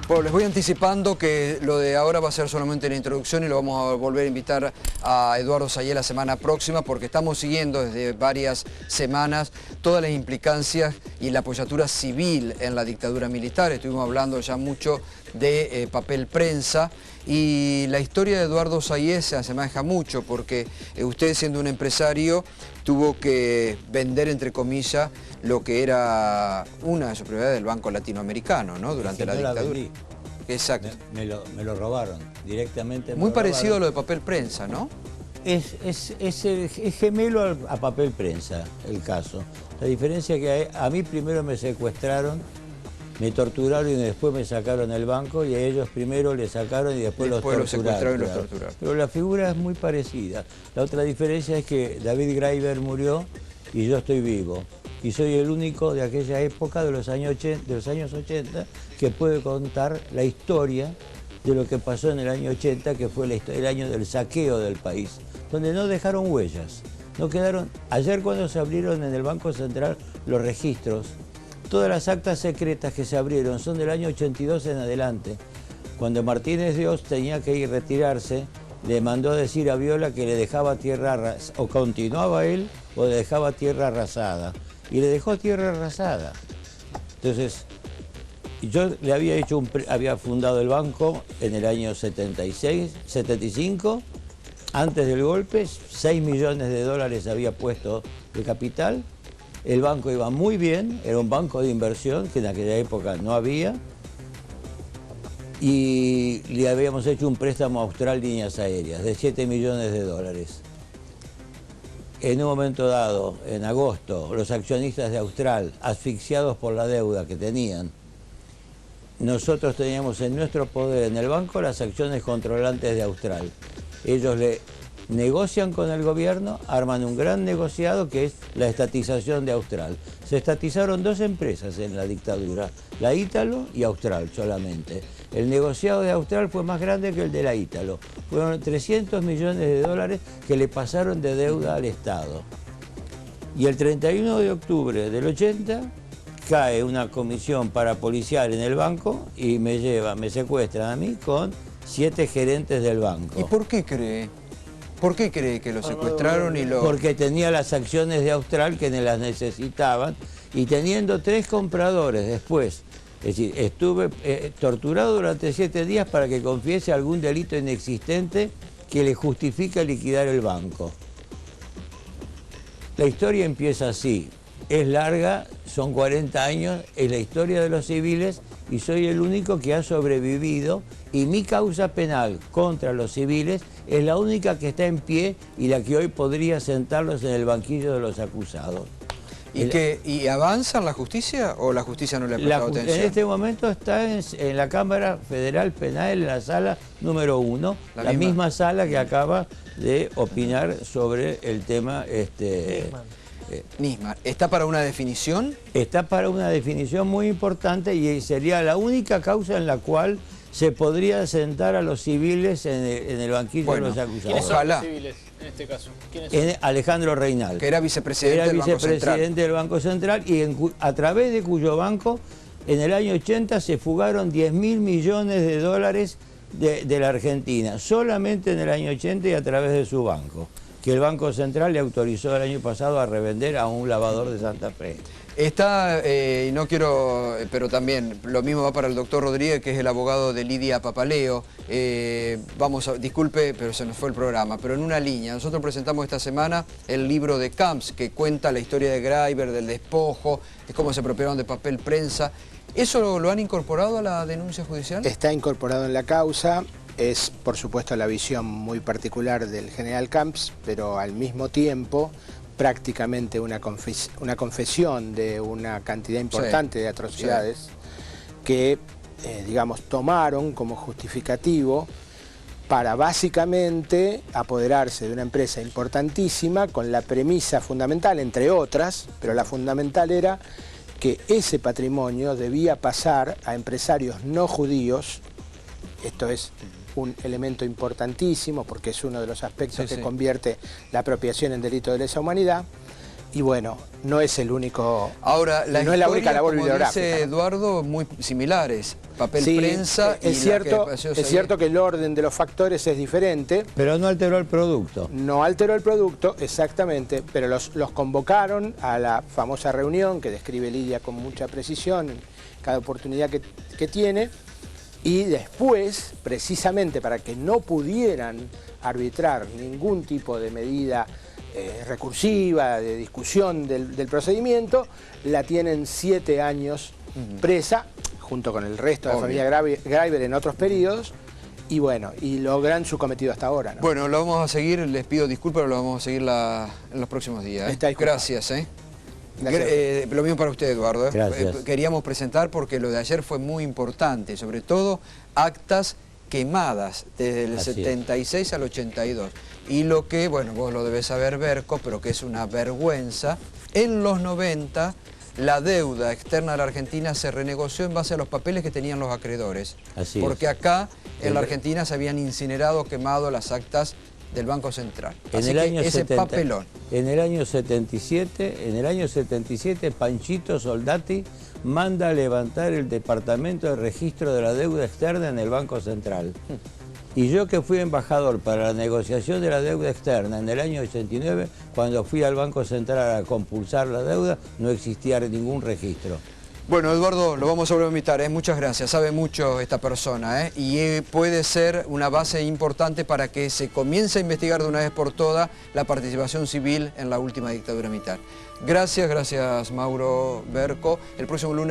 Bueno, les voy anticipando que lo de ahora va a ser solamente la introducción y lo vamos a volver a invitar a Eduardo Sayé la semana próxima porque estamos siguiendo desde varias semanas todas las implicancias y la apoyatura civil en la dictadura militar. Estuvimos hablando ya mucho de papel prensa y la historia de Eduardo Sayé se asemeja mucho porque usted, siendo un empresario, tuvo que vender, entre comillas, lo que era una de sus propiedades del Banco Latinoamericano, ¿no? Durante la dictadura. Exacto. Me lo robaron directamente. Muy parecido a lo de papel prensa, ¿no? Es gemelo a papel prensa el caso. La diferencia es que a mí primero me secuestraron, me torturaron y después me sacaron el banco, y a ellos primero les sacaron y después los secuestraron y los torturaron. Pero la figura es muy parecida. La otra diferencia es que David Graeber murió y yo estoy vivo. Y soy el único de aquella época, de los años 80, que puede contar la historia de lo que pasó en el año 80, que fue el año del saqueo del país, donde no dejaron huellas. No quedaron. Ayer, cuando se abrieron en el Banco Central los registros, todas las actas secretas que se abrieron son del año 82 en adelante. Cuando Martínez Dios tenía que ir a retirarse, le mandó a decir a Viola que le dejaba tierra arrasada, o continuaba él, o le dejaba tierra arrasada. Y le dejó tierra arrasada. Entonces, yo le había fundado el banco en el año 75, antes del golpe, 6 millones de dólares había puesto de capital. El banco iba muy bien, era un banco de inversión que en aquella época no había. Y le habíamos hecho un préstamo a Austral Líneas Aéreas de 7 millones de dólares. En un momento dado, en agosto, los accionistas de Austral, asfixiados por la deuda que tenían, nosotros teníamos en nuestro poder en el banco las acciones controlantes de Austral. Ellos le negocian con el gobierno, arman un gran negociado que es la estatización de Austral. Se estatizaron 2 empresas en la dictadura, la Ítalo y Austral solamente. El negociado de Austral fue más grande que el de la Ítalo. Fueron 300 millones de dólares que le pasaron de deuda al Estado. Y el 31 de octubre del 80 cae una comisión parapolicial en el banco y me secuestran a mí con 7 gerentes del banco. ¿Y por qué cree? ¿Por qué cree que lo secuestraron y lo...? Porque tenía las acciones de Austral que las necesitaban, y teniendo 3 compradores después. Es decir, estuve torturado durante 7 días para que confiese algún delito inexistente que le justifica liquidar el banco. La historia empieza así. Es larga, son 40 años, es la historia de los civiles, y soy el único que ha sobrevivido, y mi causa penal contra los civiles es la única que está en pie y la que hoy podría sentarlos en el banquillo de los acusados. ¿Y avanza en la justicia o la justicia no le ha prestado atención? En este momento está en la Cámara Federal Penal, en la sala número 1, la misma sala que acaba de opinar sobre el tema... Nisman, ¿está para una definición? Está para una definición muy importante, y sería la única causa en la cual se podría sentar a los civiles en el banquillo de los acusados. ¿Quiénes son los civiles en este caso? Alejandro Reynal, que era vicepresidente del Banco Central, y a través de cuyo banco en el año 80 se fugaron 10.000 millones de dólares de la Argentina, solamente en el año 80, y a través de su banco, que el Banco Central le autorizó el año pasado a revender a un lavador de Santa Fe. Está, y no quiero, pero también lo mismo va para el doctor Rodríguez, que es el abogado de Lidia Papaleo. Disculpe, pero se nos fue el programa, pero en una línea. Nosotros presentamos esta semana el libro de Camps, que cuenta la historia de Graeber, del despojo, de cómo se apropiaron de papel prensa. ¿Eso lo han incorporado a la denuncia judicial? Está incorporado en la causa. Es, por supuesto, la visión muy particular del general Camps, pero al mismo tiempo prácticamente una confesión de una cantidad importante de atrocidades que, digamos, tomaron como justificativo para básicamente apoderarse de una empresa importantísima con la premisa fundamental, entre otras, pero la fundamental era que ese patrimonio debía pasar a empresarios no judíos. Esto es un elemento importantísimo porque es uno de los aspectos que convierte la apropiación en delito de lesa humanidad, Y bueno, no es el único. Ahora, no es la única labor como bibliográfica. dice Eduardo, muy similares. Papel, Sí, prensa y es cierto que el orden de los factores es diferente. Pero no alteró el producto. No alteró el producto, exactamente, pero los convocaron a la famosa reunión que describe Lidia con mucha precisión en cada oportunidad que tiene, y después, precisamente para que no pudieran arbitrar ningún tipo de medida recursiva, de discusión del procedimiento, la tienen 7 años presa, junto con el resto de la familia Greiber en otros periodos, y bueno, y logran su cometido hasta ahora, ¿no? Bueno, lo vamos a seguir, les pido disculpas, pero lo vamos a seguir en los próximos días. Gracias. Gracias. Lo mismo para usted, Eduardo. Gracias. Queríamos presentar porque lo de ayer fue muy importante, sobre todo actas quemadas desde el 76 al 82. Y lo que, bueno, vos lo debés saber, Berco, pero que es una vergüenza, en los 90 la deuda externa de la Argentina se renegoció en base a los papeles que tenían los acreedores. Así porque acá, en la Argentina, se habían incinerado, quemado las actas del Banco Central. Así que ese papelón. En el año 77, Panchito Soldati manda a levantar el Departamento de Registro de la Deuda Externa en el Banco Central. Y yo, que fui embajador para la negociación de la deuda externa en el año 89, cuando fui al Banco Central a compulsar la deuda, no existía ningún registro. Bueno, Eduardo, lo vamos a volver a invitar, muchas gracias, sabe mucho esta persona, y puede ser una base importante para que se comience a investigar de una vez por todas la participación civil en la última dictadura militar. Gracias, Mauro Berco. El próximo lunes